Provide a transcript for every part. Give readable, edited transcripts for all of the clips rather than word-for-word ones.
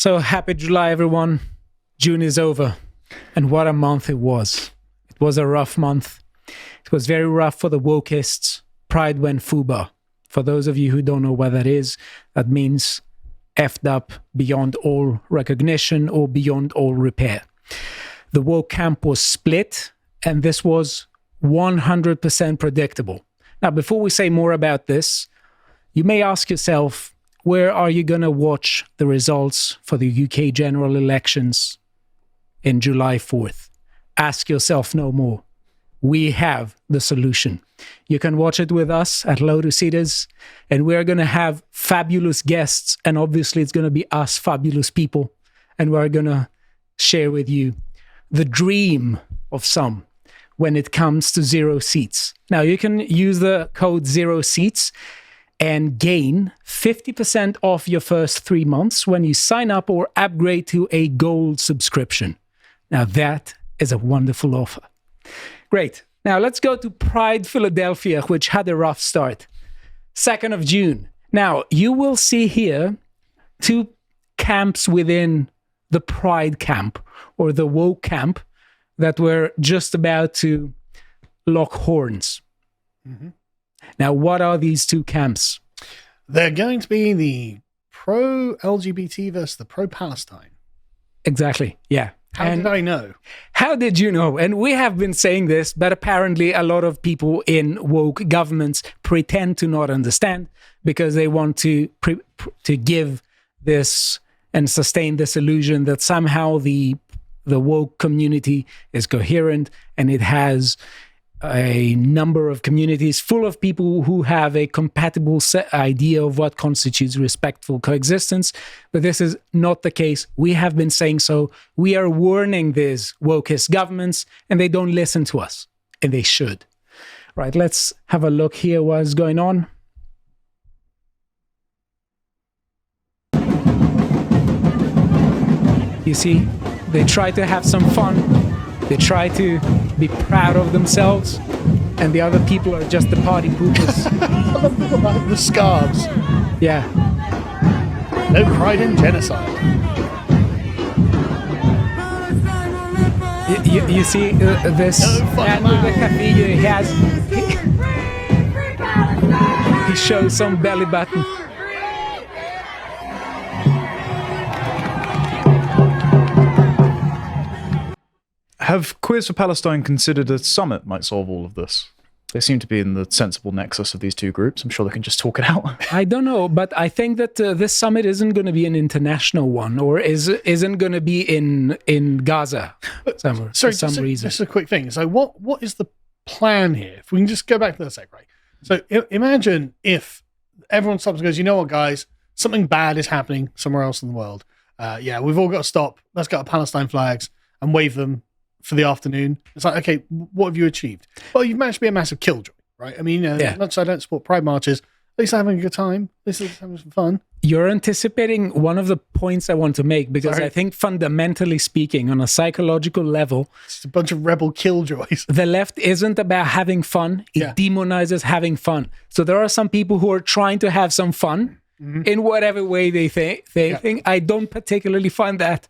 So happy July, everyone. June is over. And what a month it was. It was a rough month. It was very rough for the wokeists. Pride went FUBAR. For those of you who don't know what that is, that means effed up beyond all recognition or beyond all repair. The woke camp was split, and this was 100% predictable. Now, before we say more about this, you may ask yourself, where are you going to watch the results for the UK general elections in July 4th? Ask yourself no more. We have the solution. You can watch it with us at Lotus, and we're going to have fabulous guests, and obviously it's going to be us fabulous people, and we're going to share with you the dream of some when it comes to 0 seats. Now, you can use the code 0 seats and gain 50% off your first 3 months when you sign up or upgrade to a gold subscription. Now, that is a wonderful offer. Great. Now, let's go to Pride Philadelphia, which had a rough start. 2nd of June. Now, you will see here 2 camps within the Pride camp or the woke camp that were just about to lock horns. Mm-hmm. Now, what are these 2 camps? They're going to be the pro-LGBT versus the pro-Palestine. Exactly, yeah. How did I know? How did you know? And we have been saying this, but apparently a lot of people in woke governments pretend to not understand because they want to give this and sustain this illusion that somehow the woke community is coherent and it has a number of communities full of people who have a compatible idea of what constitutes respectful coexistence. But this is not the case. We have been saying so. We are warning these wokeist governments, and they don't listen to us, and they should. Right, let's have a look here what's going on. You see, they try to have some fun. They try to be proud of themselves, and the other people are just the party poopers. Like the scarves. Yeah. No pride in genocide. You see this man with the kafir, he shows some belly button. Have Queers for Palestine considered a summit might solve all of this? They seem to be in the sensible nexus of these 2 groups. I'm sure they can just talk it out. I don't know, but I think that this summit isn't going to be an international one, or isn't going to be in Gaza somewhere, for some reason. Just a quick thing. So what is the plan here? If we can just go back to that sec, right? So imagine if everyone stops and goes, you know what, guys, something bad is happening somewhere else in the world. We've all got to stop. Let's get our Palestine flags and wave them for the afternoon. It's like, okay, what have you achieved? Well, you've managed to be a massive killjoy, right? I mean, not so I don't support pride marches. At least I'm having a good time. At least I'm having some fun. You're anticipating one of the points I want to make, because I think fundamentally speaking, on a psychological level, it's a bunch of rebel killjoys. The left isn't about having fun. It demonizes having fun. So there are some people who are trying to have some fun in whatever way they think. I don't particularly find that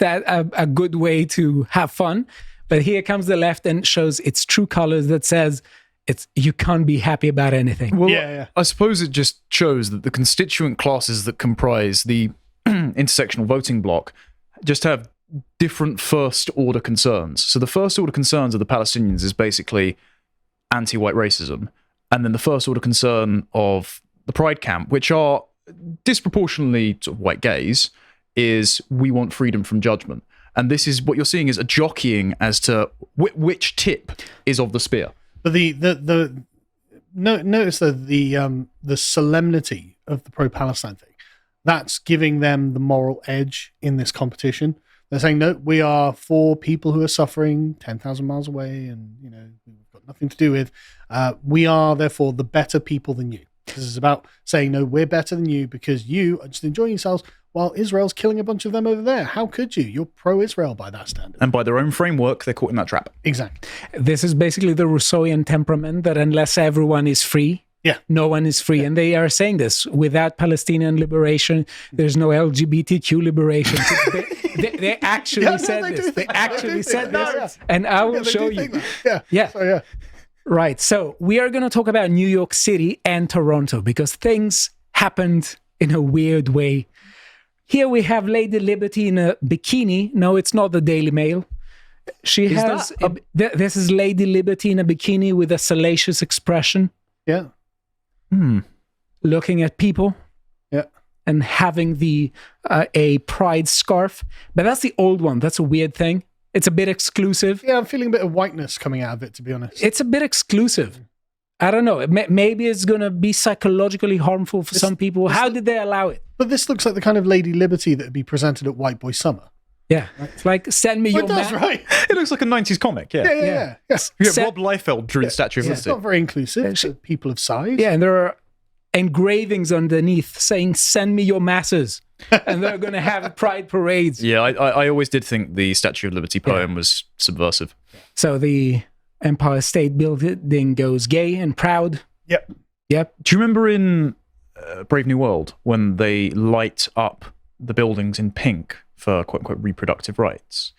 a good way to have fun. But here comes the left and shows its true colors that says you can't be happy about anything. Well, I suppose it just shows that the constituent classes that comprise the intersectional voting bloc just have different first-order concerns. So the first-order concerns of the Palestinians is basically anti-white racism. And then the first-order concern of the Pride camp, which are disproportionately sort of white gays, is we want freedom from judgment. And this is what you're seeing is a jockeying as to which tip is of the spear. But notice that the solemnity of the pro-Palestine thing, that's giving them the moral edge in this competition. They're saying, no, we are for people who are suffering 10,000 miles away and, we've got nothing to do with. We are, therefore, the better people than you. This is about saying, no, we're better than you because you are just enjoying yourselves while Israel's killing a bunch of them over there. How could you? You're pro-Israel by that standard. And by their own framework, they're caught in that trap. Exactly. This is basically the Rousseauian temperament that unless everyone is free, Yeah. No one is free. And they are saying this: without Palestinian liberation, there's no LGBTQ liberation. They actually said this. They actually said this. And I will show you. Yeah. So, yeah. Right. So we are going to talk about New York City and Toronto because things happened in a weird way. Here we have Lady Liberty in a bikini. No, it's not the Daily Mail. She has... this is Lady Liberty in a bikini with a salacious expression. Yeah. Looking at people. Yeah. And having a pride scarf. But that's the old one. That's a weird thing. It's a bit exclusive. Yeah, I'm feeling a bit of whiteness coming out of it, to be honest. It's a bit exclusive. I don't know. Maybe it's going to be psychologically harmful for some people. How did they allow it? But this looks like the kind of Lady Liberty that would be presented at White Boy Summer. Yeah. It's like, send me your That's right. It looks like a 90s comic, yeah. Yeah. Rob Liefeld drew the Statue of It's Liberty. not very inclusive to people of size. Yeah, and there are engravings underneath saying, send me your masses. And they're going to have pride parades. Yeah, I always did think the Statue of Liberty poem was subversive. So the Empire State Building goes gay and proud. Yep. Do you remember in Brave New World when they light up the buildings in pink for quote-unquote reproductive rights?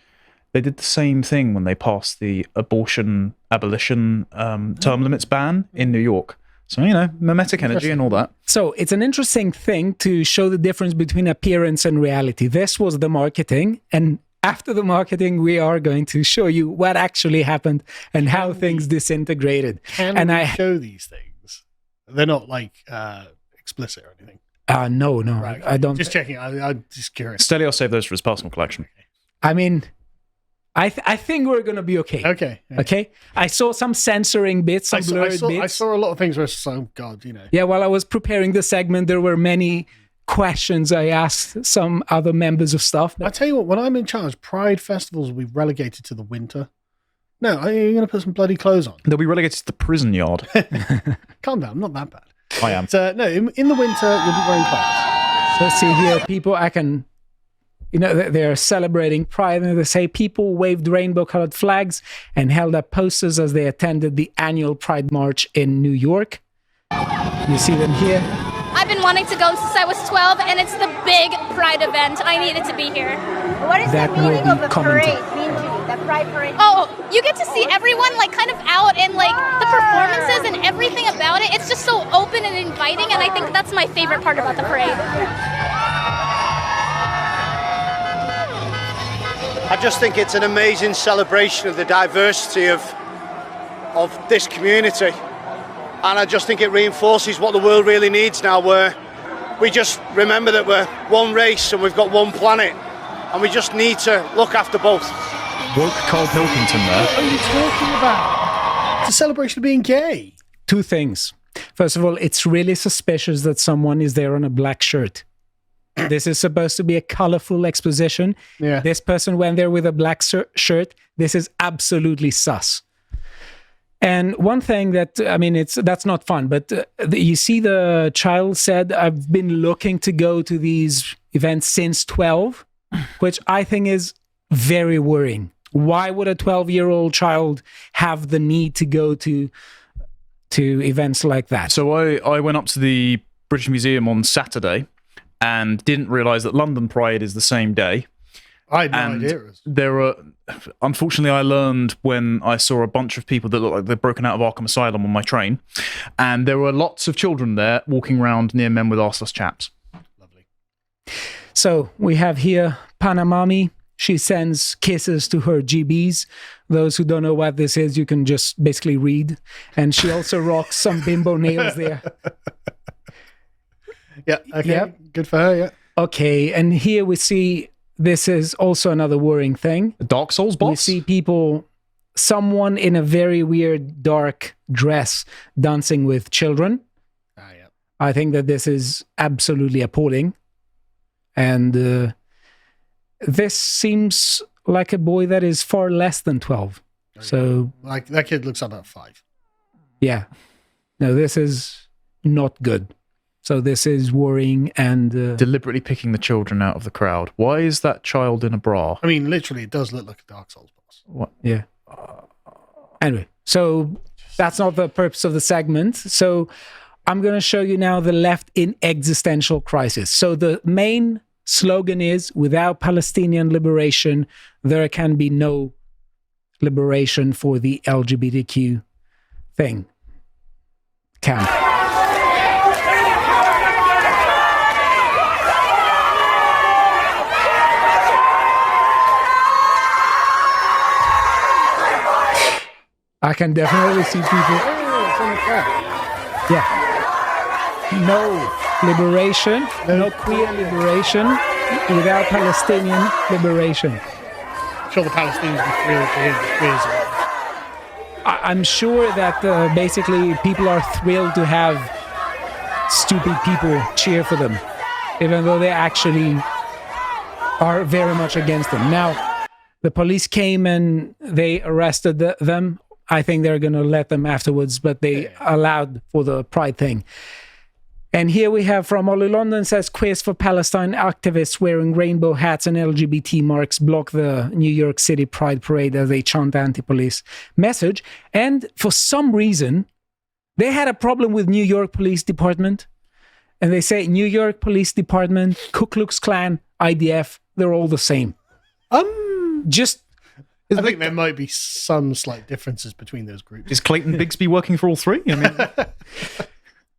They did the same thing when they passed the abortion abolition term limits ban in New York. So, mimetic energy and all that. So it's an interesting thing to show the difference between appearance and reality. This was the marketing. And after the marketing, we are going to show you what actually happened and how things disintegrated. Can we show these things? They're not like explicit or anything. No. Right, okay. I don't. Just checking. I'm just curious. Stelio saved those for his personal collection. I mean, I think we're going to be okay. Okay. I saw some censoring bits, some blurred bits. I saw a lot of things where it's oh God, Yeah, while I was preparing the segment, there were many questions I asked some other members of staff. I tell you what, when I'm in charge, Pride festivals will be relegated to the winter. No, you're going to put some bloody clothes on. They'll be relegated to the prison yard. Calm down, I'm not that bad. I am. So, no, in the winter, you'll be wearing clothes. So see here, people, they're celebrating Pride, and they say people waved rainbow-colored flags and held up posters as they attended the annual Pride March in New York. You see them here. I've been wanting to go since I was 12, and it's the big Pride event. I needed to be here. What is That the meaning will of be the commented. parade mean to you? The Pride parade? Oh, you get to see everyone kind of out and the performances and everything about it. It's just so open and inviting, and I think that's my favorite part about the parade. I just think it's an amazing celebration of the diversity of this community. And I just think it reinforces what the world really needs now, where we just remember that we're one race and we've got one planet, and we just need to look after both. Woke Carl Pilkington there. What are you talking about? It's a celebration of being gay. Two things. First of all, it's really suspicious that someone is there on a black shirt. This is supposed to be a colorful exposition. Yeah. This person went there with a black shirt. This is absolutely sus. And one thing that, that's not fun, but you see the child said, I've been looking to go to these events since 12, which I think is very worrying. Why would a 12-year-old child have the need to go to events like that? So I went up to the British Museum on Saturday and didn't realise that London Pride is the same day. I had no idea it was. There are, unfortunately, I learned when I saw a bunch of people that looked like they'd broken out of Arkham Asylum on my train, and there were lots of children there walking around near men with arseless chaps. Lovely. So we have here Panamami. She sends kisses to her GBs. Those who don't know what this is, you can just basically read. And she also rocks some bimbo nails there. Yeah, okay. Yep. Good for her, yeah. Okay, and here we see, this is also another worrying thing. Dark Souls boss? We see people, someone in a very weird dark dress dancing with children. Yeah. I think that this is absolutely appalling. And this seems like a boy that is far less than 12. So, like, that kid looks about 5. yeah. No, this is not good. So this is worrying and... Deliberately picking the children out of the crowd. Why is that child in a bra? I mean, literally, it does look like a Dark Souls boss. What? Yeah. Anyway, so that's not the purpose of the segment. So I'm going to show you now the left in existential crisis. So the main slogan is, without Palestinian liberation, there can be no liberation for the LGBTQ thing. Camp. I can definitely see people. Yeah. No liberation, no queer liberation without Palestinian liberation. I'm sure the Palestinians would be thrilled to hear the queers are. I'm sure that basically people are thrilled to have stupid people cheer for them, even though they actually are very much against them. Now, the police came and they arrested them. I think they're going to let them afterwards, but they allowed for the pride thing. And here we have from Ollie London says, Queers for Palestine activists wearing rainbow hats and LGBT marks block the New York City Pride Parade as they chant anti-police message. And for some reason, they had a problem with New York Police Department. And they say New York Police Department, Ku Klux Klan, IDF, they're all the same. I think there might be some slight differences between those groups. Is Clayton Bigsby working for all three? I mean,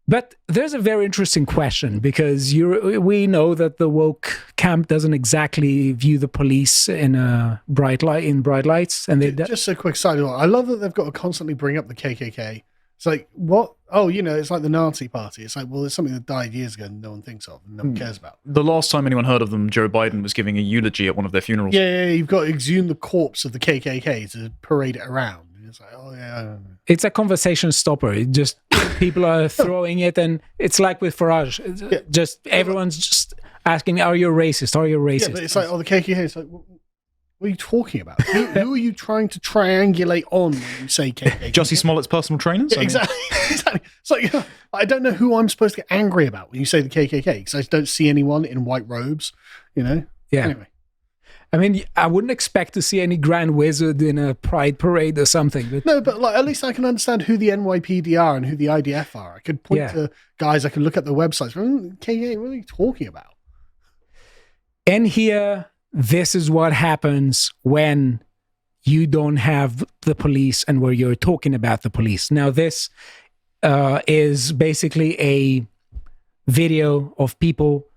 but there's a very interesting question, because we know that the woke camp doesn't exactly view the police in bright lights, and they just a quick side note. I love that they've got to constantly bring up the KKK. It's like, what? Oh, it's like the Nazi Party. It's like, well, it's something that died years ago and no one thinks of and no one cares about. the last time anyone heard of them, Joe Biden was giving a eulogy at one of their funerals. Yeah, you've got to exhume the corpse of the KKK to parade it around. It's like, oh yeah. It's a conversation stopper. It just people are throwing it, and it's like with Farage. Just everyone's just asking, "Are you racist? Are you racist?" Yeah, but it's like, oh, the KKK. It's like, what are you talking about? Who are you trying to triangulate on when you say KKK? Jussie Smollett's personal trainers? Yeah, exactly. It's like, I don't know who I'm supposed to get angry about when you say the KKK, because I don't see anyone in white robes, Yeah. Anyway. I mean, I wouldn't expect to see any grand wizard in a pride parade or something. But no, but at least I can understand who the NYPD are and who the IDF are. I could point to guys, I can look at their websites. KKK, what are you talking about? And here, this is what happens when you don't have the police and where you're talking about the police. Now, this is basically a video of people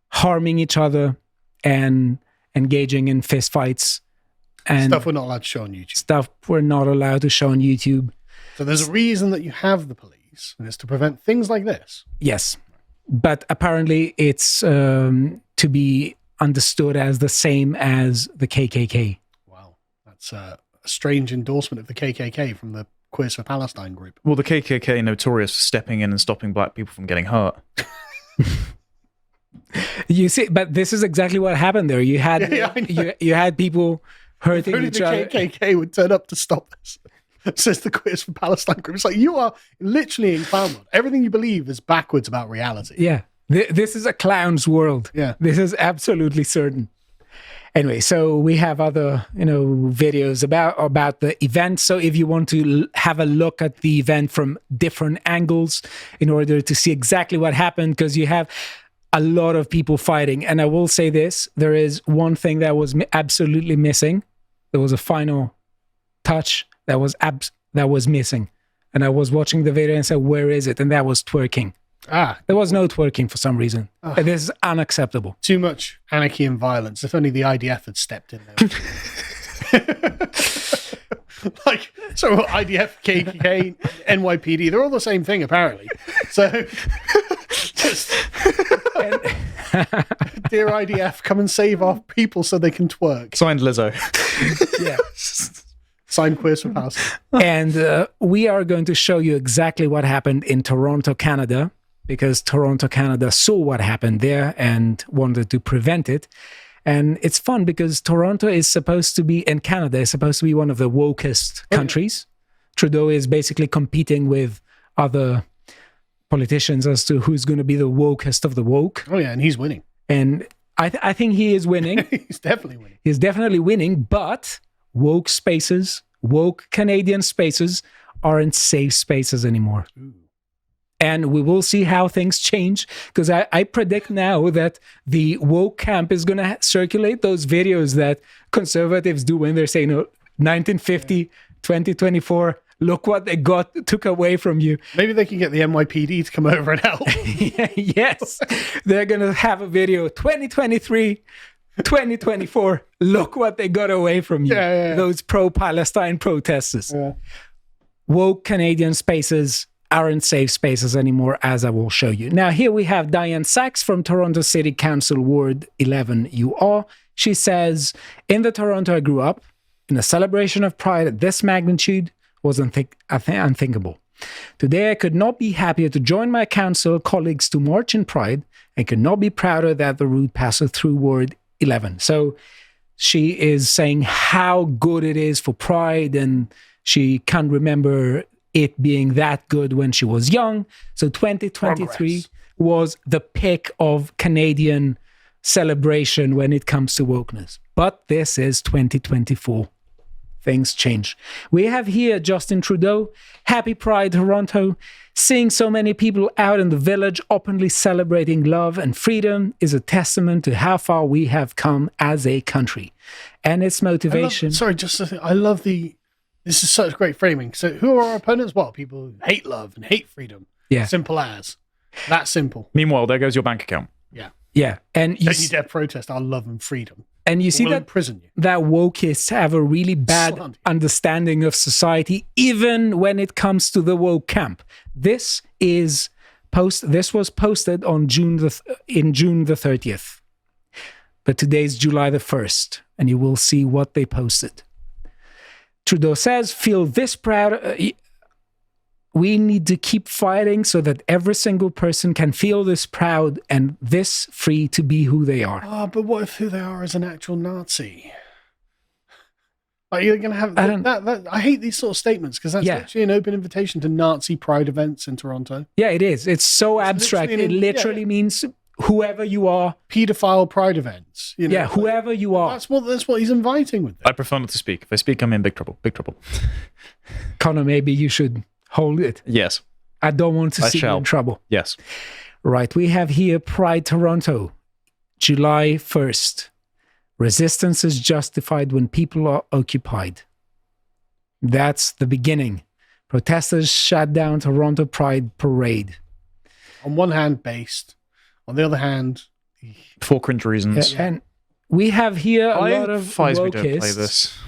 harming each other and engaging in fistfights. And stuff we're not allowed to show on YouTube. Stuff we're not allowed to show on YouTube. So there's a reason that you have the police, and it's to prevent things like this. Yes. But apparently it's to be understood as the same as the KKK. Wow. That's a strange endorsement of the KKK from the Queers for Palestine group. Well, the KKK notorious for stepping in and stopping black people from getting hurt. You see, but this is exactly what happened there. You had you had people hurting each other. The KKK would turn up to stop this. Says the Queers for Palestine group. It's like, you are literally in clown mode. Everything you believe is backwards about reality. Yeah. This is a clown's world. Yeah. This is absolutely certain. Anyway, so we have other, videos about the event. So if you want to have a look at the event from different angles in order to see exactly what happened, because you have a lot of people fighting. And I will say this, there is one thing that was absolutely missing. There was a final touch that was missing. And I was watching the video and said, where is it? And that was twerking. There was no twerking for some reason. And this is unacceptable. Too much anarchy and violence. If only the IDF had stepped in there. IDF, KKK, NYPD, they're all the same thing, apparently. So, dear IDF, come and save our people so they can twerk. Signed Lizzo. Yeah. Signed Queers for Palestine. And we are going to show you exactly what happened in Toronto, Canada, because Toronto, Canada saw what happened there and wanted to prevent it. And it's fun because Toronto is supposed to be, and Canada is supposed to be one of the wokest countries. Trudeau is basically competing with other politicians as to who's going to be the wokest of the woke. Oh yeah, and he's winning. And I think he is winning. He's definitely winning. He's definitely winning, but woke spaces, woke Canadian spaces aren't safe spaces anymore. Ooh. And we will see how things change, because I predict now that the woke camp is going to circulate those videos that conservatives do when they're saying, 1950, 2024, look what they took away from you. Maybe they can get the NYPD to come over and help. Yes, they're going to have a video, 2023, 2024, look what they got away from you. Those pro-Palestine protesters. Woke Canadian spaces aren't safe spaces anymore, as I will show you. Now, here we have Diane Sachs from Toronto City Council Ward 11 UR. She says, in the Toronto I grew up, in a celebration of pride at this magnitude was unthinkable. Today, I could not be happier to join my council colleagues to march in pride, and could not be prouder that the route passes through Ward 11. So she is saying how good it is for pride, and she can't remember it being that good when she was young. So 2023 was the peak of Canadian celebration when it comes to wokeness. But this is 2024. Things change. We have here Justin Trudeau, Happy Pride Toronto. Seeing so many people out in the village openly celebrating love and freedom is a testament to how far we have come as a country. And its motivation... I love this is such great framing. So who are our opponents? Well, people who hate love and hate freedom. Yeah. Simple as. That simple. Meanwhile, there goes your bank account. Yeah. Yeah. And Don't you dare protest our love and freedom. And you see We'll that imprison you. that wokeists have a really bad understanding of society, even when it comes to the woke camp. This was posted on June the 30th. But today's July the 1st, and you will see what they posted. Trudeau says, feel this proud. We need to keep fighting so that every single person can feel this proud and this free to be who they are. Oh, but what if who they are is an actual Nazi? Are you going to have that? I hate these sort of statements, because that's actually an open invitation to Nazi pride events in Toronto. Yeah, it is. It's so abstract. It literally means whoever you are. Pedophile pride events. You know, yeah, whoever you are. That's what he's inviting with them. I prefer not to speak. If I speak, I'm in big trouble. Big trouble. Connor, maybe you should hold it. Yes. I don't want to see you in trouble. Yes. Right. We have here Pride Toronto, July 1st. Resistance is justified when people are occupied. That's the beginning. Protesters shut down Toronto Pride Parade. On one hand, based. On the other hand... For cringe reasons. Yeah, and we have here a lot of wokists. We don't play this.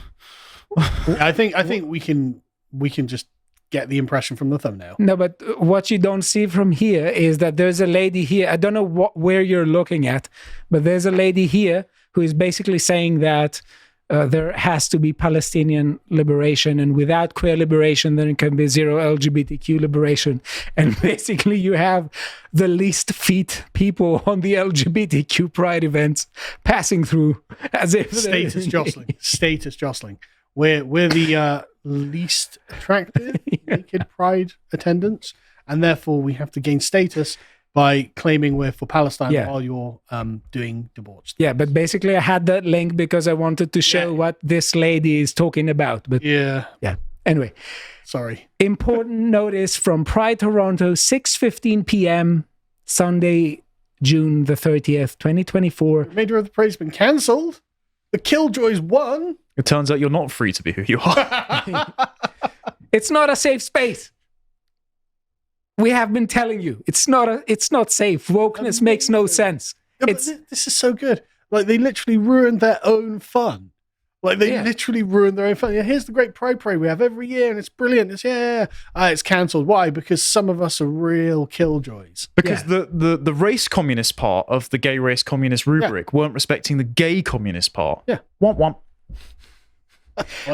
I think we can just get the impression from the thumbnail. No, but what you don't see from here is that there's a lady here. I don't know where you're looking at, but there's a lady here who is basically saying that there has to be Palestinian liberation, and without queer liberation, there can be zero LGBTQ liberation. And basically, you have the least fit people on the LGBTQ pride events passing through as if status jostling. We're the least attractive naked pride attendants, and therefore we have to gain status by claiming we're for Palestine while you're doing debauched. Yeah, but basically I had that link because I wanted to show what this lady is talking about. But yeah. Anyway. Sorry. Important notice from Pride Toronto, 6:15 p.m. Sunday, June the 30th, 2024. The remainder of the parade's been cancelled. The Killjoys won. It turns out you're not free to be who you are. It's not a safe space. We have been telling you, it's not safe. Wokeness makes no sense. Yeah, this is so good. Like, they literally ruined their own fun. Like, they literally ruined their own fun. Yeah, here's the great Pride Parade we have every year, and it's brilliant. It's it's cancelled. Why? Because some of us are real killjoys. Because the race communist part of the gay race communist rubric weren't respecting the gay communist part. Yeah. Womp womp.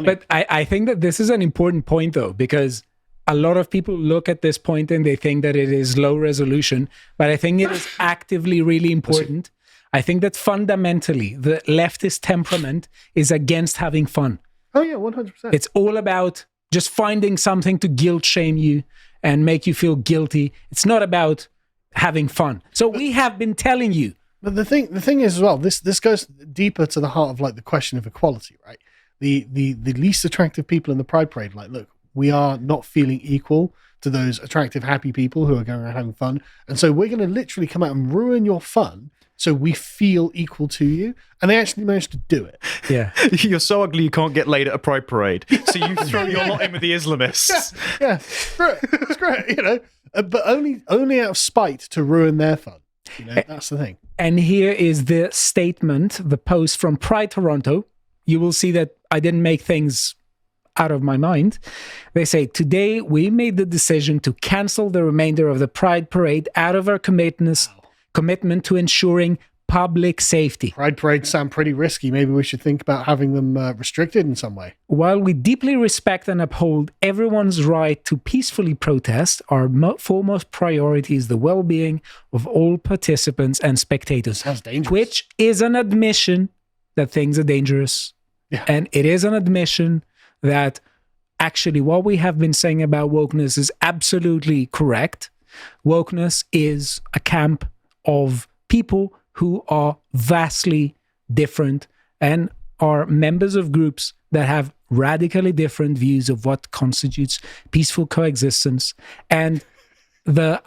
But I think that this is an important point, though, because a lot of people look at this point and they think that it is low resolution, but I think it is actively really important. I think that fundamentally the leftist temperament is against having fun. Oh yeah, 100%. It's all about just finding something to guilt shame you and make you feel guilty. It's not about having fun. So we have been telling you. But the thing is as well, this goes deeper to the heart of like the question of equality, right? The least attractive people in the Pride Parade, like, look, we are not feeling equal to those attractive, happy people who are going around having fun. And so we're going to literally come out and ruin your fun so we feel equal to you. And they actually managed to do it. Yeah. You're so ugly you can't get laid at a pride parade. So you throw your lot in with the Islamists. Yeah, it's great, you know. But only out of spite to ruin their fun. You know, that's the thing. And here is the statement, the post from Pride Toronto. You will see that I didn't make things out of my mind. They say, today we made the decision to cancel the remainder of the Pride Parade out of our commitment to ensuring public safety. Pride parades sound pretty risky. Maybe we should think about having them restricted in some way. While we deeply respect and uphold everyone's right to peacefully protest, our foremost priority is the well-being of all participants and spectators. Sounds dangerous. Which is an admission that things are dangerous. Yeah. And it is an admission that actually what we have been saying about wokeness is absolutely correct. Wokeness is a camp of people who are vastly different and are members of groups that have radically different views of what constitutes peaceful coexistence. And the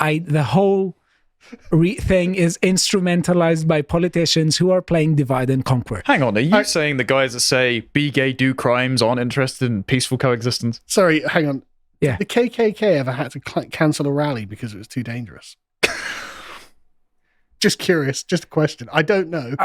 whole thing is instrumentalized by politicians who are playing divide and conquer. Hang on, are you saying the guys that say be gay, do crimes aren't interested in peaceful coexistence? Sorry, hang on. Yeah. The KKK ever had to cancel a rally because it was too dangerous? Just curious, just a question. I don't know.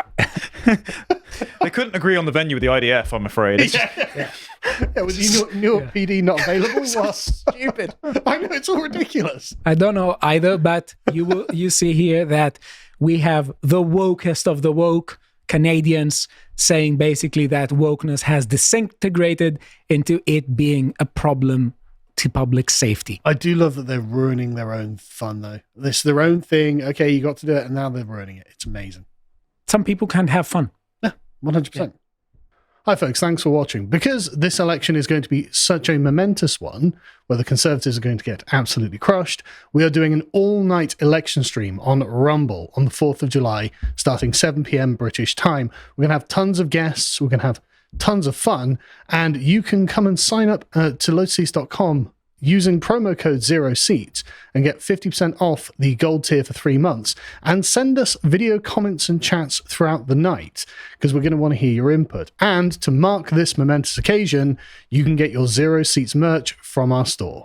They couldn't agree on the venue with the IDF, I'm afraid. It's Yeah, was Newark PD not available? What? Stupid. I know, it's all ridiculous. I don't know either, but you see here that we have the wokest of the woke Canadians saying basically that wokeness has disintegrated into it being a problem to public safety. I do love that they're ruining their own fun, though. This is their own thing. Okay, you got to do it, and now they're ruining it. It's amazing. Some people can't have fun. Yeah, 100%. Hi, folks. Thanks for watching. Because this election is going to be such a momentous one, where the Conservatives are going to get absolutely crushed, we are doing an all-night election stream on Rumble on the 4th of July, starting 7 p.m. British time. We're going to have tons of guests. We're going to have tons of fun, and you can come and sign up to lotus.com using promo code 0seats and get 50% off the gold tier for 3 months, and send us video comments and chats throughout the night because we're going to want to hear your input. And to mark this momentous occasion, you can get your 0 Seats merch from our store.